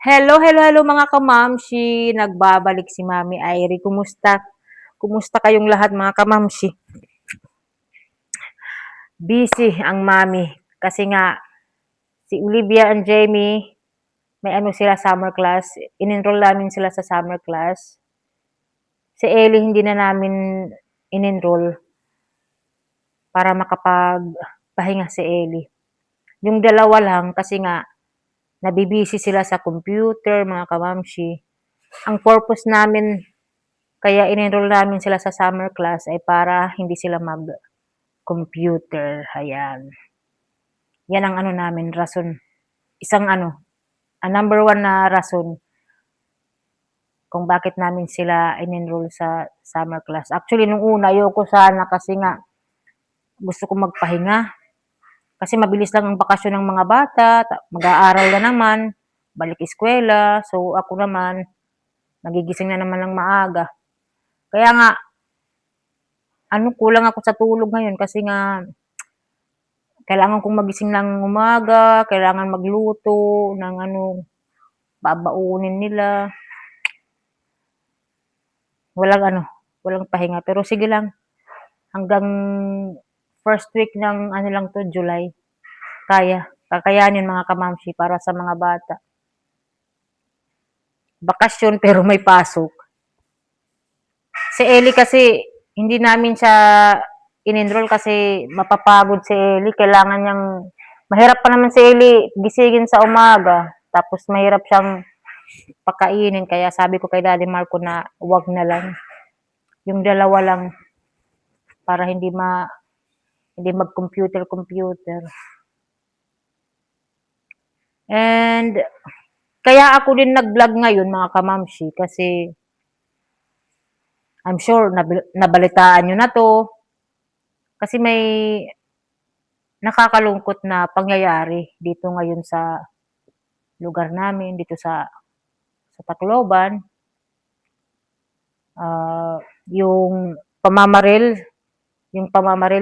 Hello, hello, hello mga kamamshi! Nagbabalik si Mami Airy. Kumusta? Kumusta kayong lahat mga kamamshi? Busy ang Mami. Kasi nga, si Olivia and Jamie, may ano sila summer class. In-enroll namin sila sa summer class. Si Ellie hindi na namin in-enroll para makapagpahinga si Ellie. Yung dalawa lang kasi nga, nabibisi sila sa computer mga kamamshi. Ang purpose namin kaya in-enroll namin sila sa summer class ay para hindi sila mag-computer. Ayan. Yan ang ano namin, rason. Isang ano, number one na rason kung bakit namin sila in-enroll sa summer class. Actually, nung una, ayoko sana kasi nga gusto ko magpahinga. Kasi mabilis lang ang bakasyon ng mga bata, mag-aaral na naman, balik eskwela. So, ako naman, nagigising na naman ng maaga. Kaya nga, kulang ako sa tulog ngayon kasi nga kailangan kong magising ng umaga, kailangan magluto ng babaunin nila. Walang pahinga. Pero sige lang, hanggang first week ng lang to, July. Kakayanin mga kamamshi para sa mga bata. Bakasyon pero may pasok. Si Ellie kasi, hindi namin siya in-enroll kasi mapapagod si Ellie. Kailangan niyang, mahirap pa naman si Ellie gisingin sa umaga. Tapos mahirap siyang pakainin. Kaya sabi ko kay Daddy Marco na wag na lang. Yung dalawa lang para hindi mag-computer. And kaya ako din nag-vlog ngayon mga kamamshi kasi I'm sure nabalitaan nyo na to. Kasi may nakakalungkot na pangyayari dito ngayon sa lugar namin, dito sa Tacloban. Yung pamamaril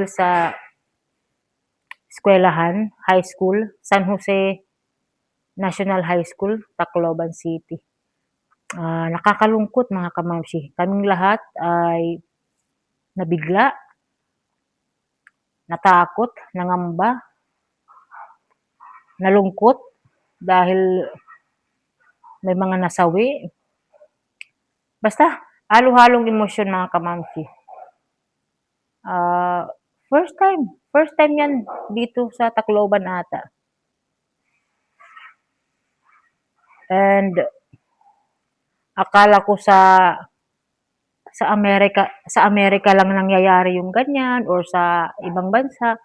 sa eskwelahan, high school, San Jose National High School, Tacloban City. Nakakalungkot mga kamamshi. Kaming lahat ay nabigla, natakot, nangamba, nalungkot dahil may mga nasawi. Basta, halo-halong emosyon mga kamamshi. First time yan dito sa Tacloban ata. And akala ko sa Amerika lang nangyayari yung ganyan or sa ibang bansa.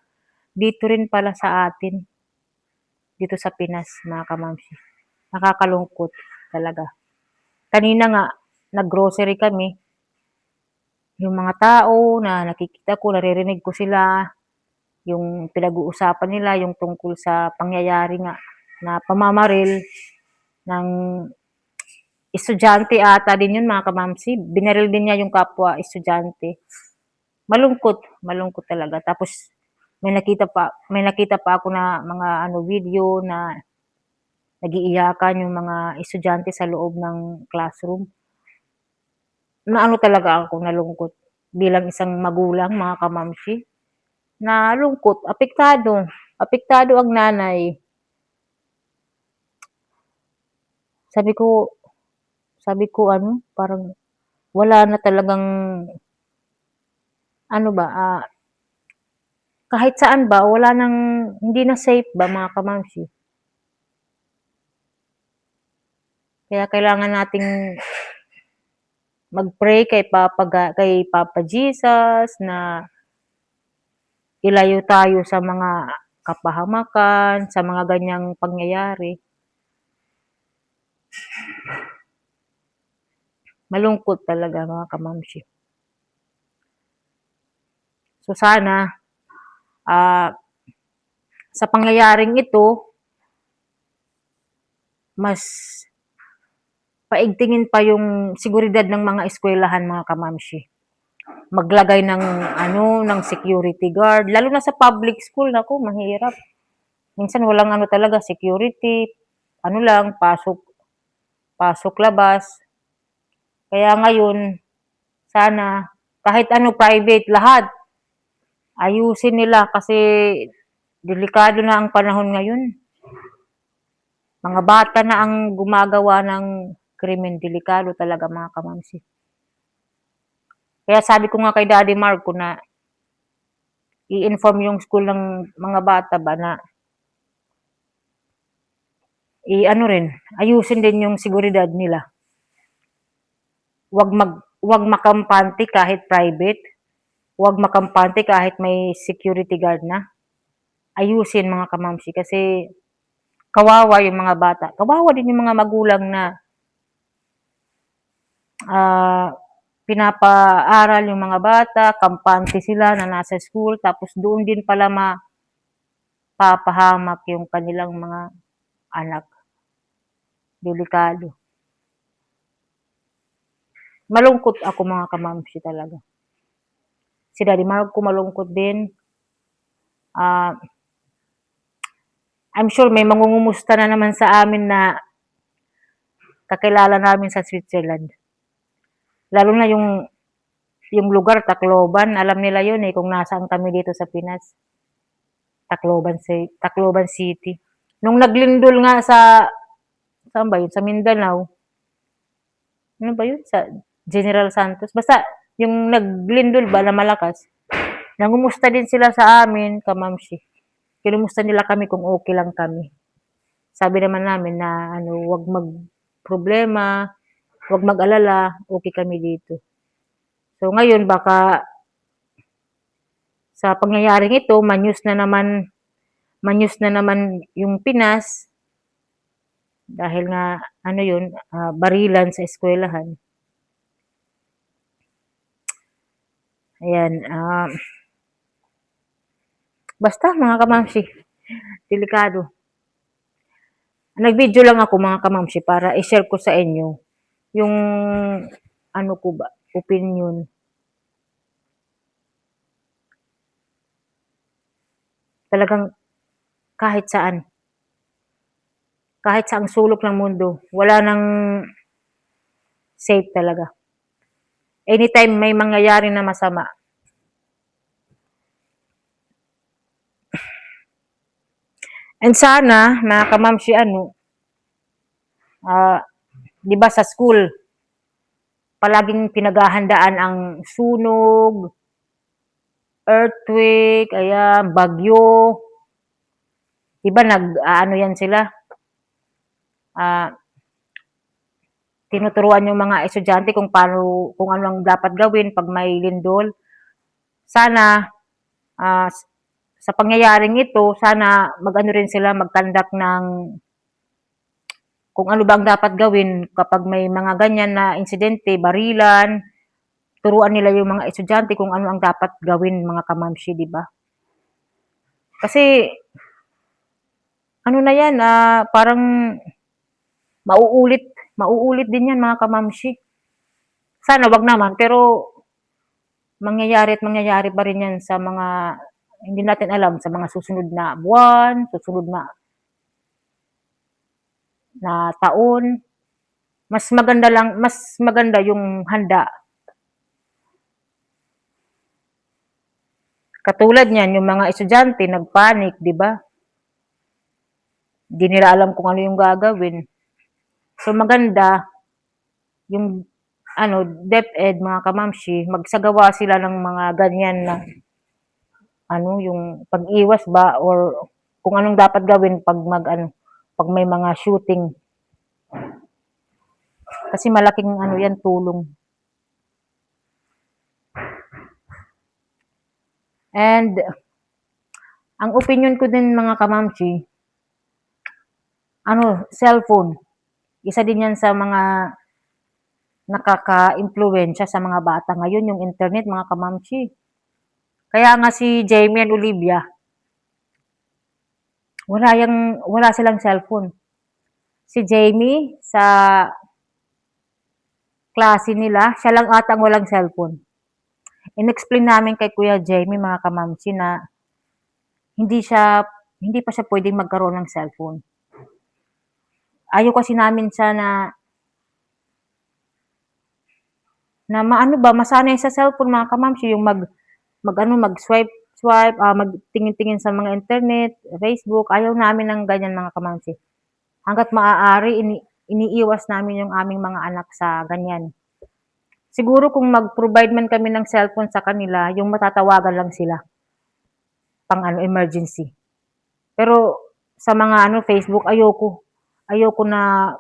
Dito rin pala sa atin. Dito sa Pinas, mga kamamshi. Nakakalungkot talaga. Kanina nga, nag-grocery kami. Yung mga tao na nakikita ko, naririnig ko sila, yung pinag-uusapan nila, yung tungkol sa pangyayari nga na pamamaril ng estudyante ata din yun mga kamamsi. Binaril din niya yung kapwa estudyante. Malungkot talaga. Tapos may nakita pa ako na mga video na nagiiyakan yung mga estudyante sa loob ng classroom. Na talaga ako, nalungkot bilang isang magulang mga kamamsi. Nalungkot, apektado ang nanay. Sabi ko parang wala na talagang kahit saan ba, hindi na safe ba mga kamamsi. Kaya kailangan nating mag-pray kay Papa Jesus na ilayo tayo sa mga kapahamakan, sa mga ganyang pangyayari. Malungkot talaga mga kamamsi. So sana, sa pangyayaring ito, mas paigtingin pa yung seguridad ng mga eskwelahan mga kamamsi. Maglagay ng security guard, lalo na sa public school, mahirap. Minsan walang talaga security, pasok pasok labas. Kaya ngayon, sana kahit ano private, lahat ayusin nila kasi delikado na ang panahon ngayon. Mga bata na ang gumagawa ng krimen, delikado talaga mga kamamsi. Kaya sabi ko nga kay Daddy Marco na i-inform yung school ng mga bata ba na i-ano rin, ayusin din yung seguridad nila. Wag makampante kahit private, wag makampante kahit may security guard na. Ayusin mga kamamsi kasi kawawa yung mga bata. Kawawa din yung mga magulang na pinapaaral yung mga bata, kampante sila na nasa school, tapos doon din pala mapapahamak yung kanilang mga anak. Delikado. Malungkot ako mga kamamsi talaga. Si Daddy Marco malungkot din. I'm sure may mangungumusta na naman sa amin na kakilala namin sa Switzerland. Lalo na yung lugar, Tacloban. Alam nila yun kung nasaan kami dito sa Pinas. Tacloban City. Nung naglindol nga saan ba yun? Sa Mindanao. Ano ba yun? Sa General Santos. Basta, yung naglindol ba na malakas, nangumusta din sila sa amin, kamamsi. Kinumusta nila kami kung okay lang kami. Sabi naman namin na wag mag-problema, wag mag-alala, okay kami dito. So ngayon baka sa pangyayaring ito, manyus na naman yung Pinas dahil nga barilan sa eskwelahan. Ayan, basta mga kamamsi, delikado. Nag-video lang ako mga kamamsi para i-share ko sa inyo yung opinion. Talagang kahit saang sulok ng mundo, wala nang safe talaga. Anytime may mangyayari na masama. And sana, mga kamamsi, di ba sa school, palaging pinaghahandaan ang sunog, earthquake, bagyo. Di ba yan sila? Tinuturuan yung mga estudyante kung ano ang dapat gawin pag may lindol. Sana, sa pangyayaring ito, sana rin sila mag-conduct ng kung ano ba ang dapat gawin kapag may mga ganyan na insidente, barilan, turuan nila yung mga estudyante kung ano ang dapat gawin mga kamamsi, di ba? Kasi, na yan, parang mauulit din yan mga kamamsi. Sana wag naman, pero mangyayari pa rin yan sa mga, hindi natin alam, sa mga susunod na buwan, susunod na taon. Mas maganda yung handa. Katulad niyan, yung mga estudyante nagpanic, di ba? Hindi nila alam kung ano yung gagawin. So maganda yung DepEd, mga kamamsi, magsagawa sila ng mga ganyan na yung pag-iwas ba or kung anong dapat gawin pag may mga shooting. Kasi malaking yan tulong. And ang opinion ko din mga kamamsi, cellphone. Isa din yan sa mga nakaka-impluwensya sa mga bata ngayon, yung internet mga kamamsi. Kaya nga si Jamie and Olivia, wala silang cellphone. Si Jamie, sa klase nila, siya lang atang walang cellphone. In-explain namin kay Kuya Jamie, mga kamamsi, na hindi pa siya pwedeng magkaroon ng cellphone. Ayaw kasi namin siya na na maano ba, masanay sa cellphone mga kamamshi, yung mag-swipe, magtingin-tingin sa mga internet, Facebook, ayaw namin ng ganyan mga kamamshi. Hangga't maaari, iniiwas namin yung aming mga anak sa ganyan. Siguro kung mag-provide man kami ng cellphone sa kanila, yung matatawagan lang sila, pang emergency. Pero sa mga Facebook, ayoko. Ayoko na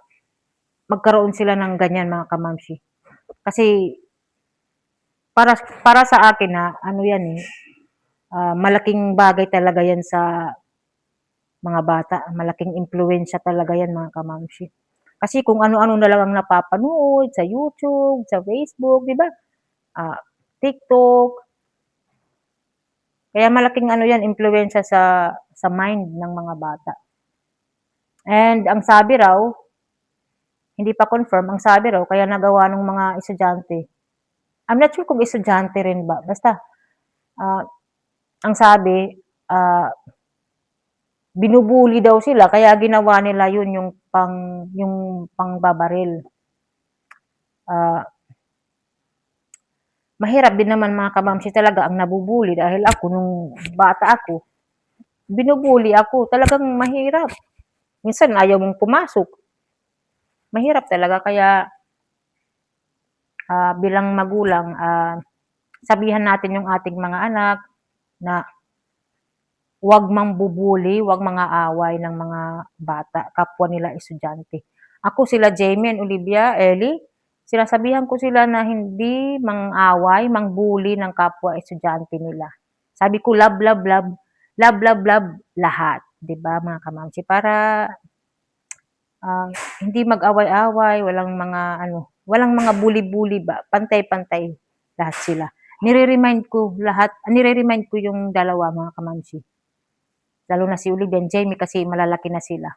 magkaroon sila ng ganyan mga kamamshi. Kasi para para sa akin na yan malaking bagay talaga yan sa mga bata. Malaking impluwensya talaga yan mga kamamshi. Kasi kung ano-ano na lang ang napapanood sa YouTube, sa Facebook, di ba? TikTok. Kaya malaking yan, impluwensya sa mind ng mga bata. And ang sabi raw, hindi pa confirm, ang sabi raw, kaya nagawa ng mga estudyante. I'm not sure kung estudyante rin ba. Basta, ang sabi, binubuli daw sila, kaya ginawa nila yun yung pangbabaril. Mahirap din naman mga kamamsi talaga ang nabubuli dahil ako, nung bata ako, binubuli ako. Talagang mahirap. Minsan ayaw mong pumasok. Mahirap talaga, kaya bilang magulang, sabihan natin yung ating mga anak na huwag mambubuli, huwag mga away ng mga bata, kapwa nila estudyante. Ako sila Jamie and Olivia, Ellie, sinasabihan ko sila na hindi mang-away, mang-bully ng kapwa estudyante nila. Sabi ko, love, love, love, love, love, love, lahat. 'Di ba mga kamamsi? Para hindi mag-away-away, walang mga bully-bully ba, pantay-pantay lahat sila. Nire-remind ko yung dalawa mga kamamsi. Lalo na si Olivia and Jamie kasi malalaki na sila.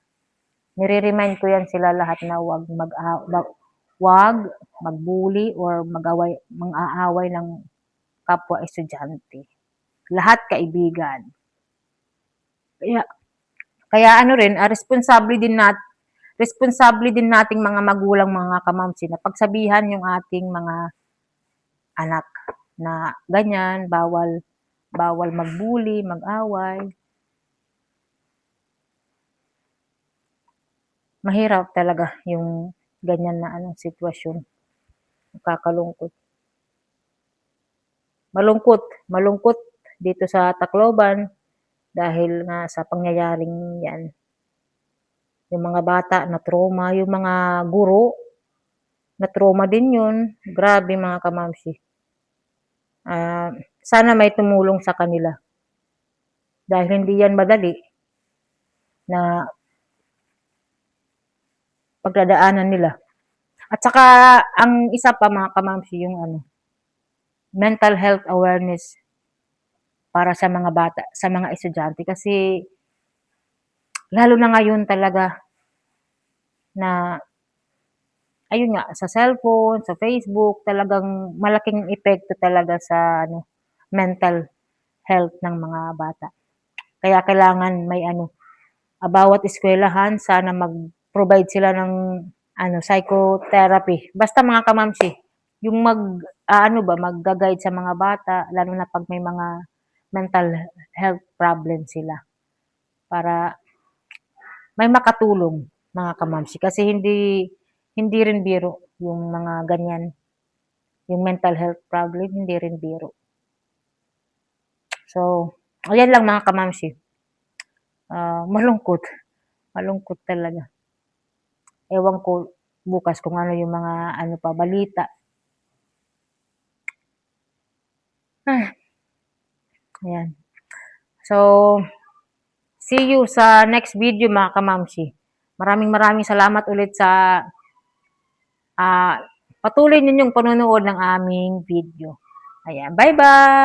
Nire-remind ko yan sila lahat na wag mag-bully or mang-aaway ng kapwa estudyante. Lahat kaibigan. Kaya responsable din nating mga magulang, mga kamamsi, na pagsabihan yung ating mga anak na ganyan, bawal mag-bully, mag-away. Mahirap talaga yung ganyan na sitwasyon. Nakakalungkot. Malungkot dito sa Tacloban dahil nga sa pangyayaring yan. Yung mga bata na trauma, yung mga guro na trauma din yun. Grabe mga kamamsi. Sana may tumulong sa kanila. Dahil hindi yan madali na pagdadaanan nila. At saka, ang isa pa mga kamamsi, yung mental health awareness para sa mga bata, sa mga estudyante. Kasi, lalo na ngayon talaga, na, ayun nga, sa cellphone, sa Facebook, talagang malaking epekto talaga sa mental health ng mga bata. Kaya kailangan may bawat eskwelahan, sana mag-provide sila ng psychotherapy. Basta mga kamamsi, yung mag-guide sa mga bata, lalo na pag may mga mental health problem sila. Para may makatulong mga kamamsi. Kasi hindi rin biro yung mga ganyan. Yung mental health problem, hindi rin biro. So, ayan lang mga kamamsi. Malungkot. Malungkot talaga. Ewan ko bukas kung ano yung mga balita. Ayan. So, see you sa next video mga kamamsi. Maraming salamat ulit sa patuloy ninyong panonood ng aming video. Ayan. Bye-bye!